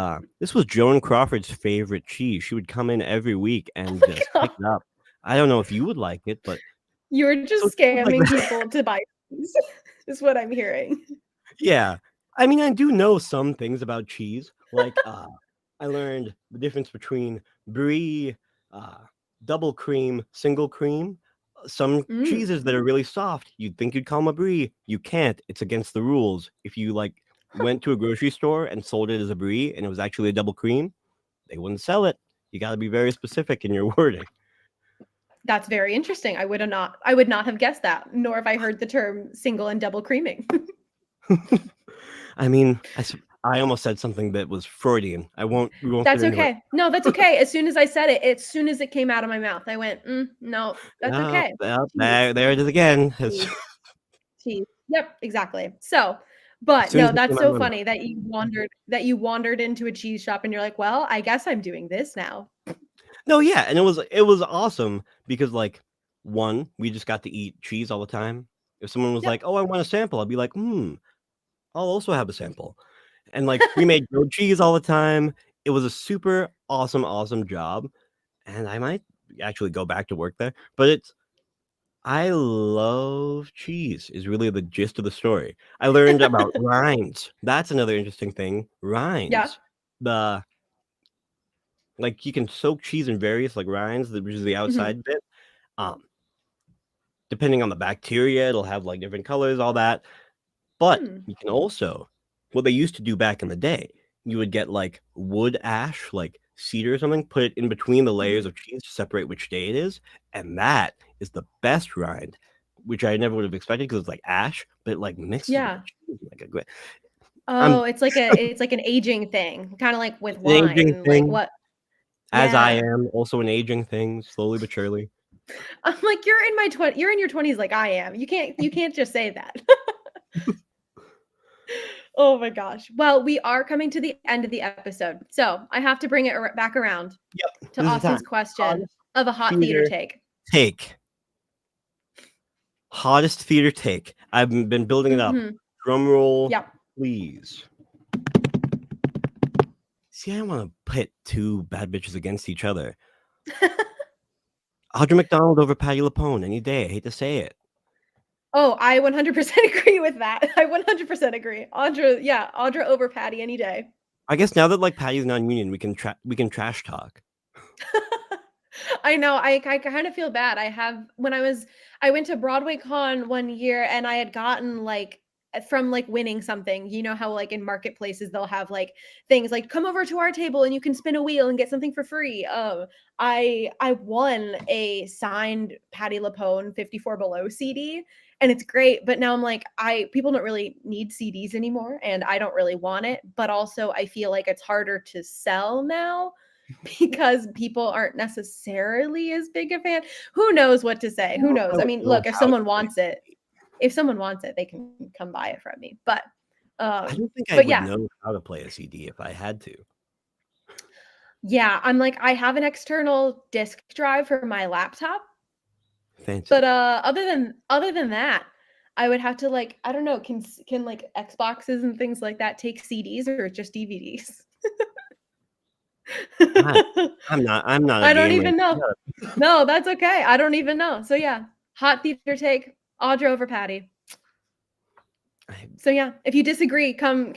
Joan Crawford's favorite cheese. She would come in every week
Oh
and
my
just
god.
pick it up. I don't know if you would like it, but
You're
so
just
stuff like
scamming
that.
people to buy things, is what I'm hearing.
Yeah. I mean, I do know some things about cheese. Like, I learned the difference between brie, uh, double cream, single cream. Some
Mm.
cheeses that are really soft, you'd think you'd call them a brie. You can't. It's against the rules. If you like went to a grocery store and sold it as a brie and it was actually a double cream, they wouldn't sell it. You got to be very specific in your wording.
That's very interesting. I would not have guessed that, nor have I heard the term single and double creaming.
I mean, I almost said something that was Freudian. We won't
That's
get into it.
okay. No, that's okay. As soon as I said it, as soon as it came out of my mouth, I went, no, that's okay.
Well, there it is again.
Cheese. Yep, exactly. So, but no, that's so funny that you wandered into a cheese shop and you're like, well, I guess I'm doing this now.
No, yeah, and it was awesome because like one, we just got to eat cheese all the time. If someone was like, "Oh, I want a sample," I'd be like, I'll also have a sample." And like we made grilled cheese all the time. It was a super awesome job, and I might actually go back to work there. But I love cheese is really the gist of the story. I learned about rinds. That's another interesting thing. Rinds.
Yeah.
Like you can soak cheese in various like rinds, which is the outside bit. Depending on the bacteria, it'll have like different colors, all that. But you can also, what they used to do back in the day, you would get like wood ash, like cedar or something, put it in between the layers of cheese to separate which day it is, and that is the best rind, which I never would have expected because it's like ash, but it like mixes with the cheese like a great.
It's like an aging thing, kind of like with wine.
Aging
thing. Like what?
As I am, also an aging thing, slowly but surely.
I'm like, you're in your 20s like I am. You can't just say that. Oh my gosh. Well, we are coming to the end of the episode. So I have to bring it back around to Austin's question of a hot theater take.
Hottest theater take. I've been building it up. Drum roll, please. See, I don't want to pit two bad bitches against each other. Audra McDonald over Patti LuPone any day. I hate to say it.
Oh, I 100% agree with that. I 100% agree. Audra over Patti any day.
I guess now that like Patti's non-union, we can trash talk.
I know. I kind of feel bad. I went to Broadway Con one year and I had gotten like from like winning something. You know how like in marketplaces they'll have like things like come over to our table and you can spin a wheel and get something for free. I won a signed Patti LuPone 54 Below CD and it's great, but now I'm like people don't really need CDs anymore and I don't really want it, but also I feel like it's harder to sell now because people aren't necessarily as big a fan. Who knows what to say? Who knows? I mean, look, if someone wants it, they can come buy it from me. But
I don't think I would know how to play a CD if I had to.
Yeah, I'm like, I have an external disk drive for my laptop.
Fancy.
But other than that, I would have to like, I don't know, can like Xboxes and things like that take CDs or just DVDs?
I'm not.
I don't even know. No, that's okay. I don't even know. So yeah, hot theater take. Audra over Patti. So yeah, if you disagree, come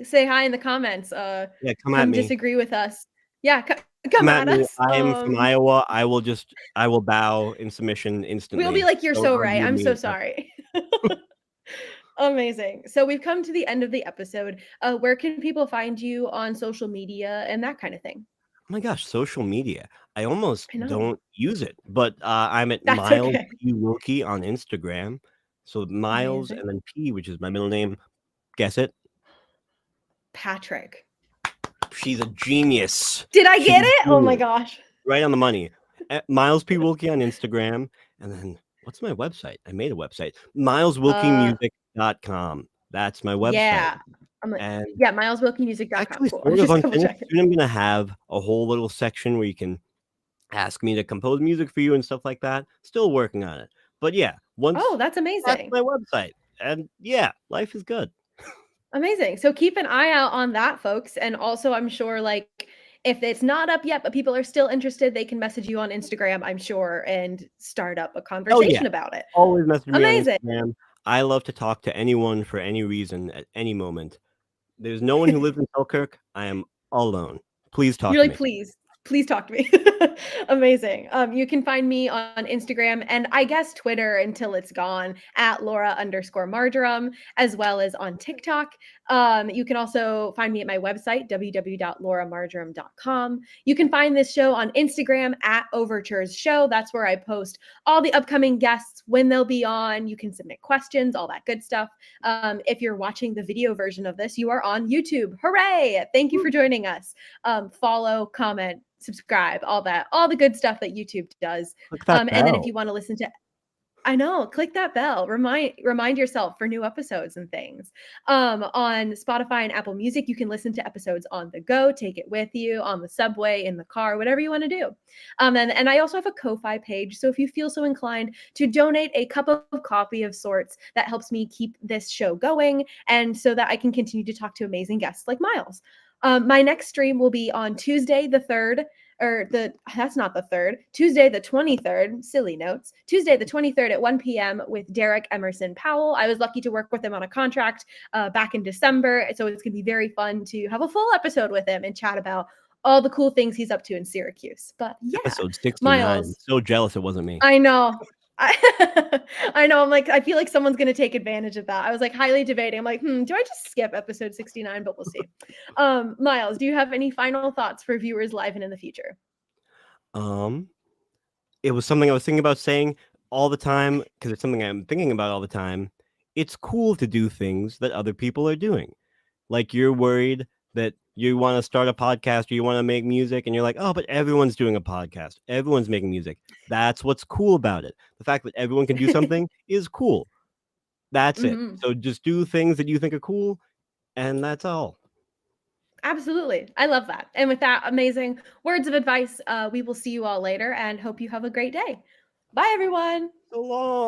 say hi in the comments.
Come at me.
Disagree with us. Yeah, come at us.
I am from Iowa. I will bow in submission instantly.
We'll be like, you're so right. I'm so sorry. Amazing. So we've come to the end of the episode. Where can people find you on social media and that kind of thing?
Oh my gosh, social media. I almost don't use it, but I'm at Miles Wilkie on Instagram. So Miles and then P, which is my middle name. Guess it.
Patrick.
She's a genius.
Did I get it? Oh my gosh.
Right on the money. At Miles P. Wilkie on Instagram. And then what's my website? I made a website. MilesWilkieMusic.com. That's my website.
Yeah. MilesWilkieMusic.com.
Actually, sort of unfinished. Soon I'm going to have a whole little section where you can ask me to compose music for you and stuff like that. Still working on it. But yeah.
That's amazing.
That's my website. And yeah, life is good.
Amazing. So keep an eye out on that, folks. And also, I'm sure like if it's not up yet, but people are still interested, they can message you on Instagram, I'm sure, and start up a conversation about it.
Always message me on Instagram. I love to talk to anyone for any reason at any moment. There's no one who lives in Selkirk. I am alone. Please talk to me.
You're like, please talk to me. Amazing. You can find me on Instagram and I guess Twitter until it's gone at Lora_Marjoram, as well as on TikTok. You can also find me at my website, www.loramarjoram.com. You can find this show on Instagram at Overtures Show. That's where I post all the upcoming guests, when they'll be on. You can submit questions, all that good stuff. If you're watching the video version of this, you are on YouTube. Hooray! Thank you for joining us. Follow, comment, subscribe, all the good stuff that YouTube does.
Click that
And then if
bell.
you want to listen to, I know, click that bell. Remind yourself for new episodes and things. On Spotify and Apple Music, you can listen to episodes on the go, take it with you on the subway, in the car, whatever you want to do. And I also have a Ko-Fi page, so if you feel so inclined to donate a cup of coffee of sorts, that helps me keep this show going, and so that I can continue to talk to amazing guests like Miles. My next stream will be on Tuesday the 3rd, that's not the 3rd, Tuesday the 23rd, silly notes, Tuesday the 23rd at 1 p.m. with Derek Emerson Powell. I was lucky to work with him on a contract back in December, so it's going to be very fun to have a full episode with him and chat about all the cool things he's up to in Syracuse. But yeah,
Episode 69.
Miles,
So jealous it wasn't me.
I know. I know. I'm like, I feel like someone's going to take advantage of that. I was like highly debating. I'm like, do I just skip episode 69? But we'll see. Miles, do you have any final thoughts for viewers live and in the future?
It was something I was thinking about saying all the time, because it's something I'm thinking about all the time. It's cool to do things that other people are doing. Like, you're worried that you want to start a podcast or you want to make music, and you're like, oh, but everyone's doing a podcast. Everyone's making music. That's what's cool about it. The fact that everyone can do something is cool. That's it. So just do things that you think are cool, and that's all.
Absolutely. I love that. And with that amazing words of advice, we will see you all later and hope you have a great day. Bye, everyone.
So long.